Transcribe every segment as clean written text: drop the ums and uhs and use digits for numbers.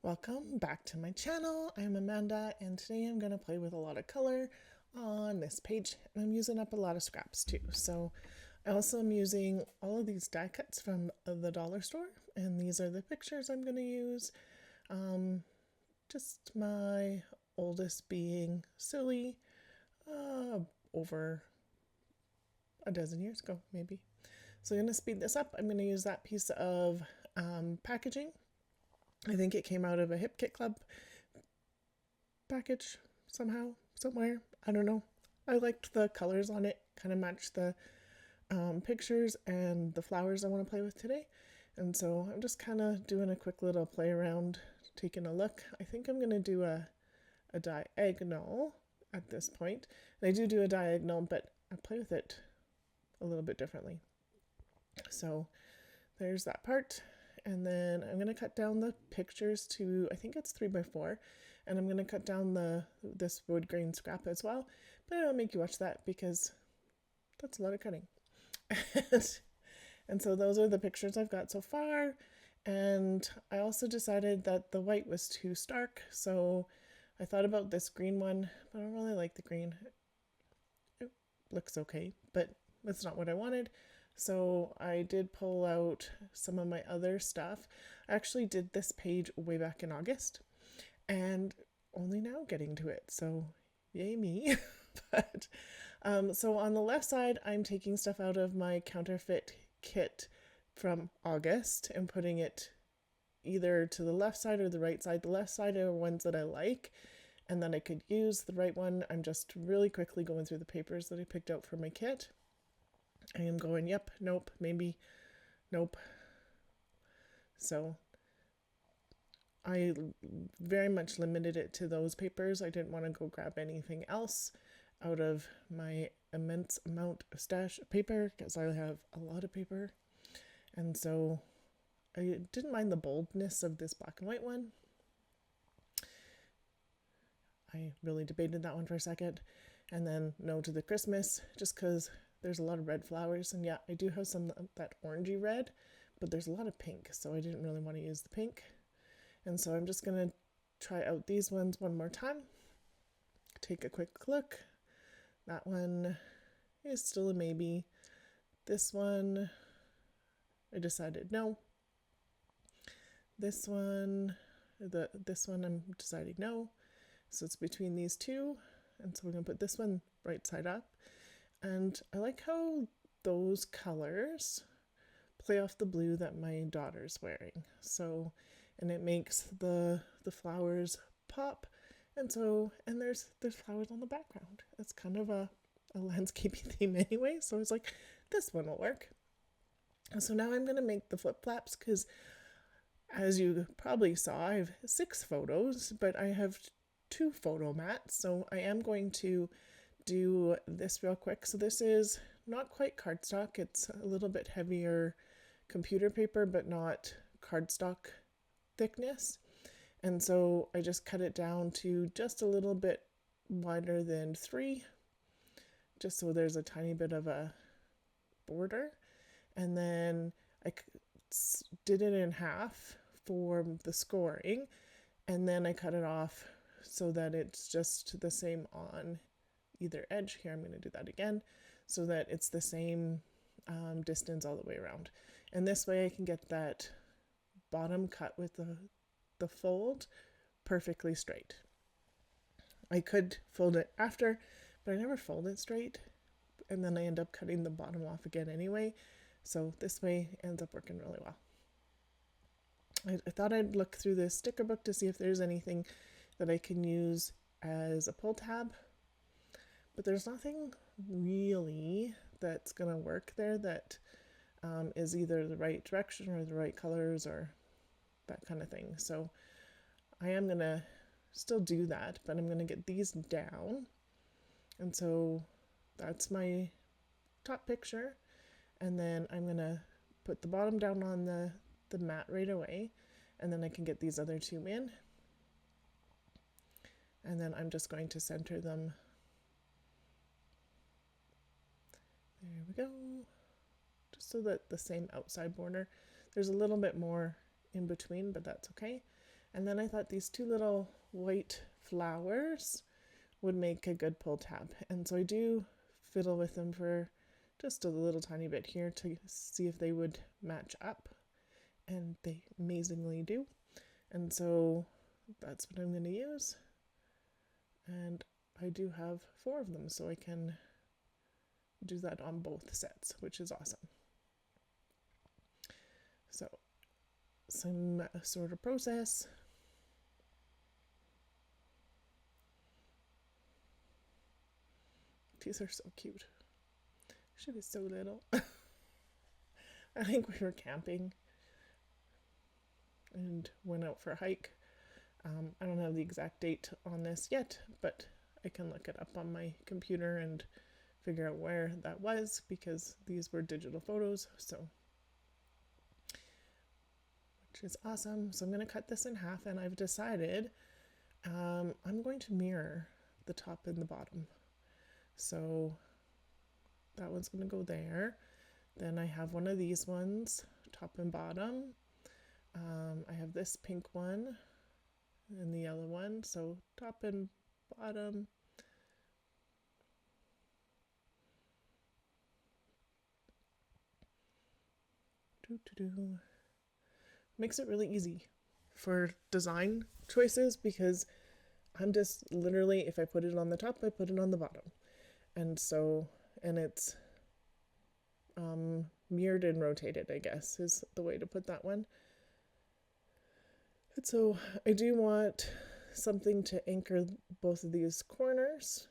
Welcome back to my channel. I'm Amanda and today I'm going to play with a lot of color on this page, and I'm using up a lot of scraps too. So I also am using all of these die cuts from the dollar store, and these are the pictures I'm going to use. Just my oldest being silly over a dozen years ago maybe. So I'm going to speed this up. I'm going to use that piece of packaging. I think it came out of a Hip Kit Club package somehow, somewhere. I don't know. I liked the colors on it, kind of matched the pictures and the flowers I want to play with today. And so I'm just kind of doing a quick little play around, taking a look. I think I'm going to do a diagonal at this point. And I do a diagonal, but I play with it a little bit differently. So there's that part. And then I'm going to cut down the pictures to, I think it's 3x4, and I'm going to cut down this wood grain scrap as well, but I don't make you watch that because that's a lot of cutting. And so those are the pictures I've got so far, and I also decided that the white was too stark, so I thought about this green one, but I don't really like the green. It looks okay, but that's not what I wanted. So I did pull out some of my other stuff. I actually did this page way back in August and only now getting to it. So yay me. But so on the left side, I'm taking stuff out of my counterfeit kit from August and putting it either to the left side or the right side. The left side are ones that I like and that I could use. The right one, I'm just really quickly going through the papers that I picked out for my kit. I am going, yep, nope, maybe, nope. So I very much limited it to those papers. I didn't want to go grab anything else out of my immense amount of stash of paper because I have a lot of paper. And so I didn't mind the boldness of this black and white one. I really debated that one for a second. And then no to the Christmas, just because there's a lot of red flowers, and yeah, I do have some that orangey red, but there's a lot of pink, so I didn't really want to use the pink. And so I'm just gonna try out these ones one more time. Take a quick look. That one is still a maybe. This one, I decided no. This one, this one I'm deciding no. So it's between these two, and so we're gonna put this one right side up. And I like how those colors play off the blue that my daughter's wearing. So, and it makes the flowers pop. And so, and there's flowers on the background. It's kind of a landscapey theme anyway. So I was like, this one will work. So now I'm going to make the flip flaps because, as you probably saw, I have 6 photos, but I have 2 photo mats. So I am going to do this real quick. So this is not quite cardstock. It's a little bit heavier computer paper, but not cardstock thickness. And so I just cut it down to just a little bit wider than 3, just so there's a tiny bit of a border. And then I did it in half for the scoring, and then I cut it off so that it's just the same on either edge. Here I'm going to do that again so that it's the same distance all the way around, and this way I can get that bottom cut with the fold perfectly straight. I could fold it after, but I never fold it straight, and then I end up cutting the bottom off again anyway, so this way ends up working really well. I thought I'd look through this sticker book to see if there's anything that I can use as a pull tab, but there's nothing really that's gonna work there that is either the right direction or the right colors or that kind of thing. So I am gonna still do that, but I'm gonna get these down. And so that's my top picture, and then I'm gonna put the bottom down on the mat right away, and then I can get these other 2 in, and then I'm just going to center them. There we go. Just so that the same outside border. There's a little bit more in between, but that's okay. And then I thought these two little white flowers would make a good pull tab. And so I do fiddle with them for just a little tiny bit here to see if they would match up. And they amazingly do. And so that's what I'm going to use. And I do have 4 of them, so I can do that on both sets, which is awesome. So some sort of process. These are so cute. She was so little. I think we were camping and went out for a hike. I don't have the exact date on this yet, but I can look it up on my computer and figure out where that was, because these were digital photos, so which is awesome. So I'm going to cut this in half, and I've decided I'm going to mirror the top and the bottom. So that one's going to go there. Then I have one of these ones, top and bottom. I have this pink one and the yellow one, so top and bottom. Makes it really easy for design choices, because I'm just literally, if I put it on the top, I put it on the bottom. And so, and it's mirrored and rotated, I guess, is the way to put that one. And so I do want something to anchor both of these corners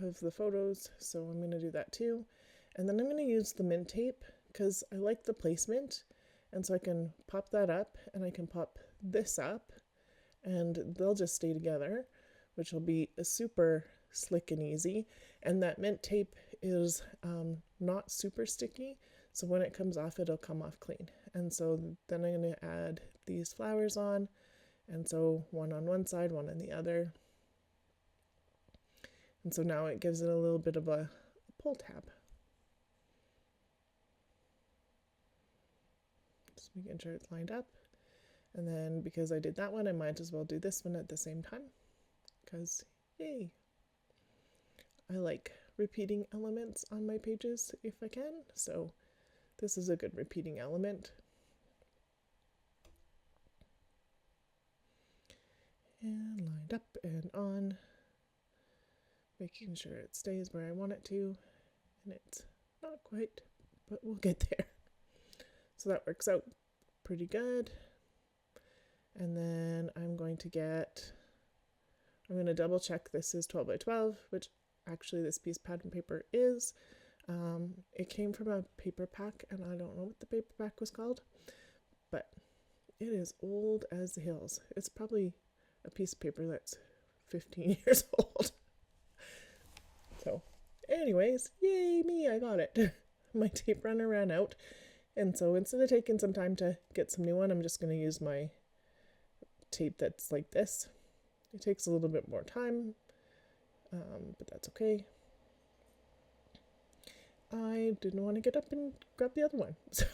of the photos, so I'm going to do that too. And then I'm going to use the mint tape, because I like the placement, and so I can pop that up, and I can pop this up, and they'll just stay together, which will be a super slick and easy. And that mint tape is not super sticky, so when it comes off, it'll come off clean. And so then I'm going to add these flowers on, and so one on one side, one on the other. And so now it gives it a little bit of a pull tab. Just making sure it's lined up. And then because I did that one, I might as well do this one at the same time, because yay. I like repeating elements on my pages if I can, so this is a good repeating element. And lined up and on, making sure it stays where I want it to, and it's not quite, but we'll get there. So that works out pretty good. And then I'm going to double check this is 12 by 12, which actually this piece of pattern paper is. It came from a paper pack, and I don't know what the paper pack was called, but it is old as the hills. It's probably a piece of paper that's 15 years old. So anyways, yay me, I got it. My tape runner ran out, and so instead of taking some time to get some new one, I'm just going to use my tape that's like this. It takes a little bit more time, but that's okay. I didn't want to get up and grab the other one, so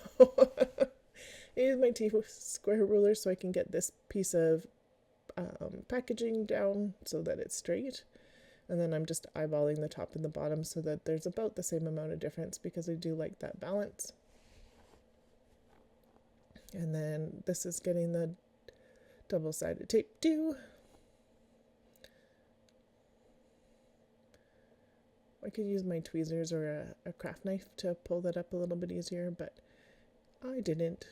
I use my T-square ruler so I can get this piece of packaging down so that it's straight, and then I'm just eyeballing the top and the bottom so that there's about the same amount of difference, because I do like that balance. And then this is getting the double-sided tape too. I could use my tweezers or a craft knife to pull that up a little bit easier, but I didn't.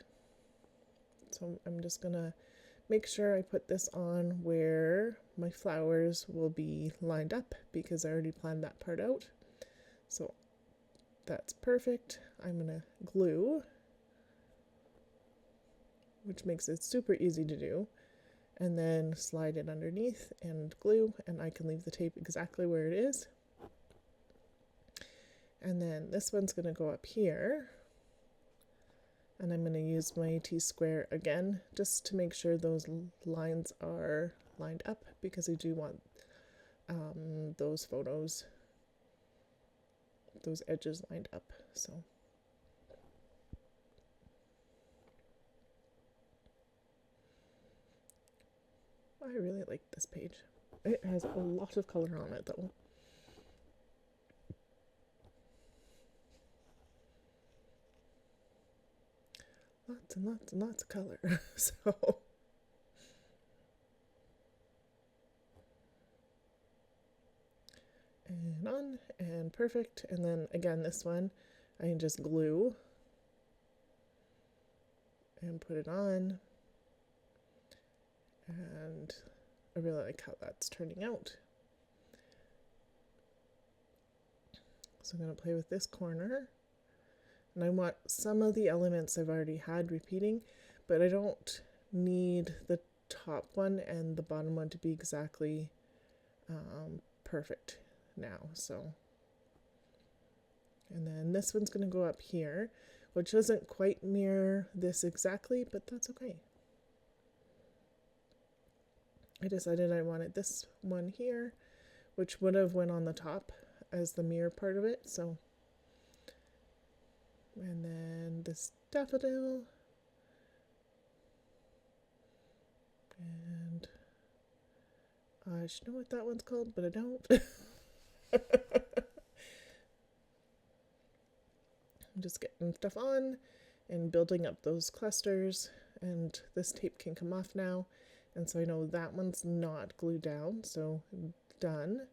So I'm just gonna make sure I put this on where my flowers will be lined up, because I already planned that part out. So that's perfect. I'm gonna glue, which makes it super easy to do, and then slide it underneath and glue, and I can leave the tape exactly where it is. And then this one's going to go up here, and I'm going to use my T-square again just to make sure those lines are lined up, because I do want those photos, those edges lined up. So I really like this page. It has a lot of color on it though. Lots and lots and lots of color. So and on and perfect. And then again, this one I can just glue and put it on. And I really like how that's turning out. So I'm going to play with this corner. And I want some of the elements I've already had repeating, but I don't need the top one and the bottom one to be exactly perfect now. So, and then this one's going to go up here, which doesn't quite mirror this exactly, but that's okay. I decided I wanted this one here, which would have went on the top as the mirror part of it. So, and then this daffodil, and I should know what that one's called, but I don't. I'm just getting stuff on and building up those clusters, and this tape can come off now. And so I know that one's not glued down, so done.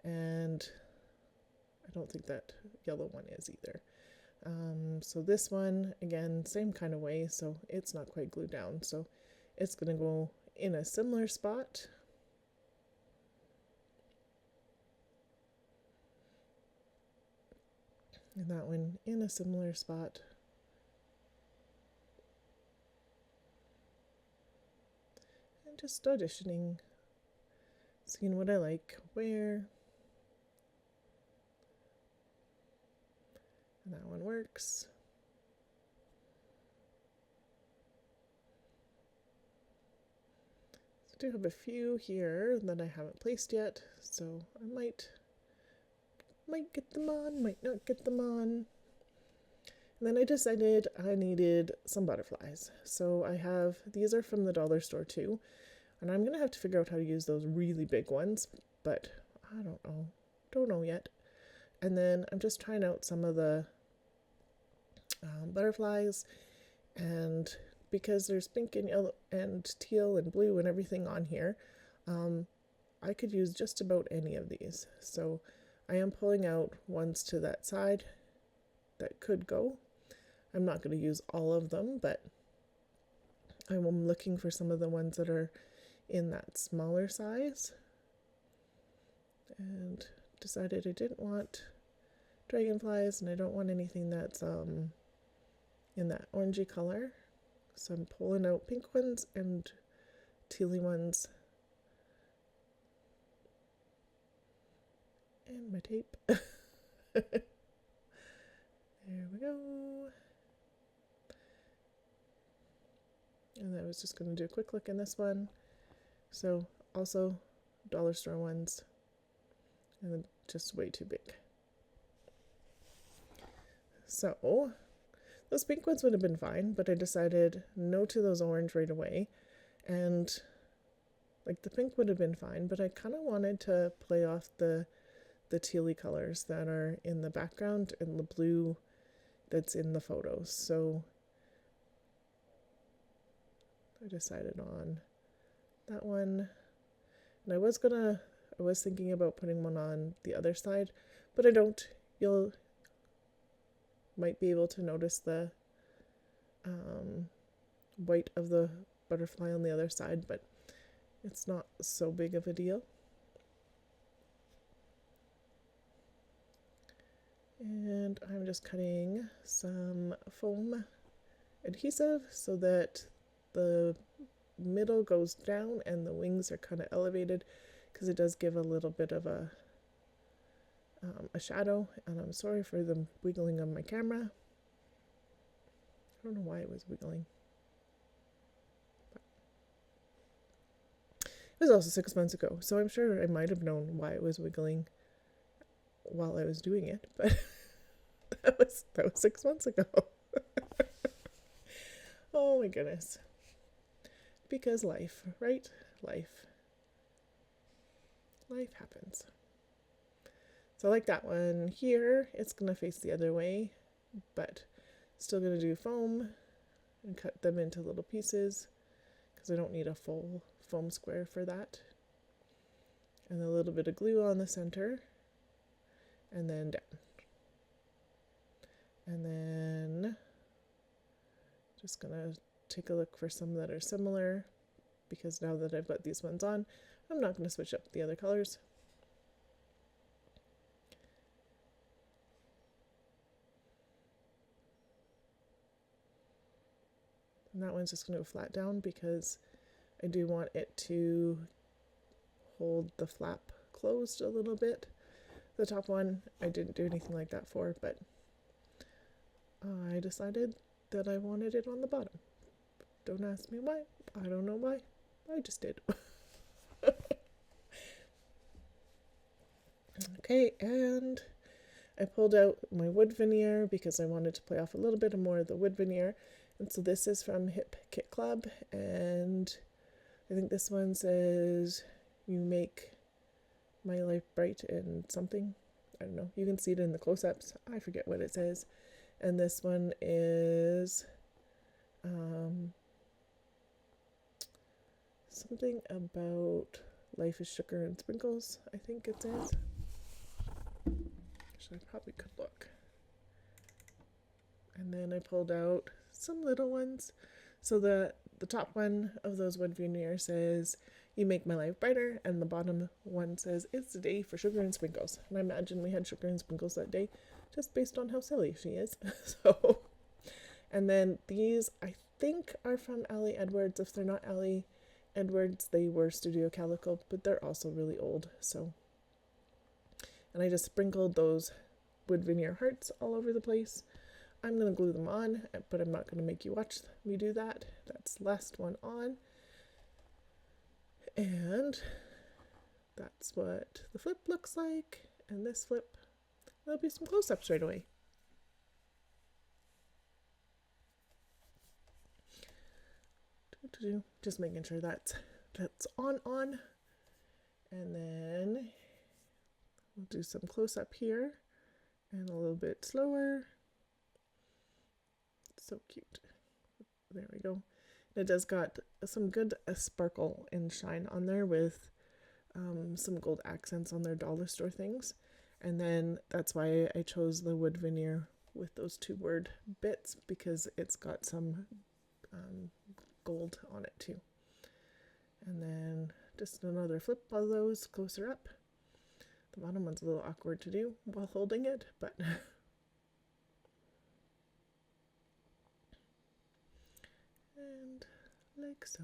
And I don't think that yellow one is either. So this one, again, same kind of way, so it's not quite glued down. So it's going to go in a similar spot. And that one in a similar spot. And just auditioning, seeing what I like, where. And that one works. So I do have a few here that I haven't placed yet, so I might get them on, might not get them on. And then I decided I needed some butterflies. So I have, these are from the dollar store too, and I'm gonna have to figure out how to use those really big ones, but I don't know yet. And then I'm just trying out some of the butterflies, and because there's pink and yellow and teal and blue and everything on here, I could use just about any of these. So I am pulling out ones to that side that could go. I'm not going to use all of them, but I'm looking for some of the ones that are in that smaller size, and decided I didn't want dragonflies and I don't want anything that's in that orangey color. So I'm pulling out pink ones and tealy ones. And my tape. There we go. And I was just going to do a quick look in this one. So also dollar store ones, and then just way too big. So those pink ones would have been fine, but I decided no to those orange right away. And like the pink would have been fine, but I kind of wanted to play off the tealy colors that are in the background and the blue that's in the photos. So I decided on that one. And I was thinking about putting one on the other side, but I don't. You'll might be able to notice the white of the butterfly on the other side, but it's not so big of a deal. And I'm just cutting some foam adhesive so that the middle goes down and the wings are kind of elevated, because it does give a little bit of a shadow. And I'm sorry for the wiggling of my camera. I don't know why it was wiggling. But it was also 6 months ago, so I'm sure I might have known why it was wiggling while I was doing it, but that was 6 months ago. Oh my goodness. because life, right? Life happens. So I like that one. Here, it's going to face the other way, but still going to do foam and cut them into little pieces because I don't need a full foam square for that. And a little bit of glue on the center and then down. And then just going to take a look for some that are similar because now that I've got these ones on, I'm not going to switch up the other colors. And that one's just going to go flat down because I do want it to hold the flap closed a little bit. The top one I didn't do anything like that for, but I decided that I wanted it on the bottom. Don't ask me why. I don't know why. I just did. Okay, and I pulled out my wood veneer because I wanted to play off a little bit more of the wood veneer. And so this is from Hip Kit Club, and I think this one says, "You make my life bright and something." I don't know. You can see it in the close-ups. I forget what it says. And this one is something about life is sugar and sprinkles, I think it says. Actually, I probably could look. And then I pulled out some little ones. So the top one of those wood veneer says, "You make my life brighter," and the bottom one says, "It's the day for sugar and sprinkles." And I imagine we had sugar and sprinkles that day, just based on how silly she is. So, and then these I think are from Ali Edwards. If they're not Ali Edwards, they were Studio Calico, but they're also really old. So, and I just sprinkled those wood veneer hearts all over the place. I'm going to glue them on, but I'm not going to make you watch me do that. That's the last one on. And that's what the flip looks like. And this flip, there'll be some close-ups right away. Just making sure that's on. And then we'll do some close-up here and a little bit slower. So cute. There we go. It does got some good sparkle and shine on there with some gold accents on their dollar store things. And then that's why I chose the wood veneer with those 2 word bits, because it's got some gold on it too. And then just another flip of those closer up. The bottom one's a little awkward to do while holding it, but and like so.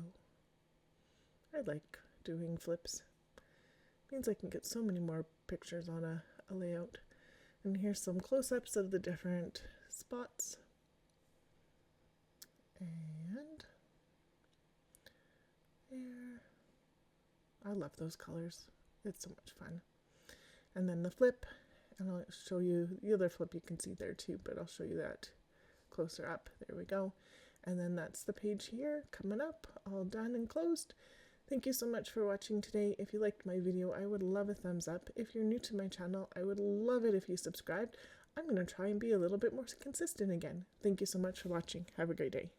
I like doing flips. Means I can get so many more pictures on a layout. And here's some close-ups of the different spots. And there. I love those colors. It's so much fun. And then the flip, and I'll show you the other flip you can see there too, but I'll show you that closer up. There we go. And then that's the page here coming up, all done and closed. Thank you so much for watching today. If you liked my video, I would love a thumbs up. If you're new to my channel, I would love it if you subscribed. I'm going to try and be a little bit more consistent again. Thank you so much for watching. Have a great day.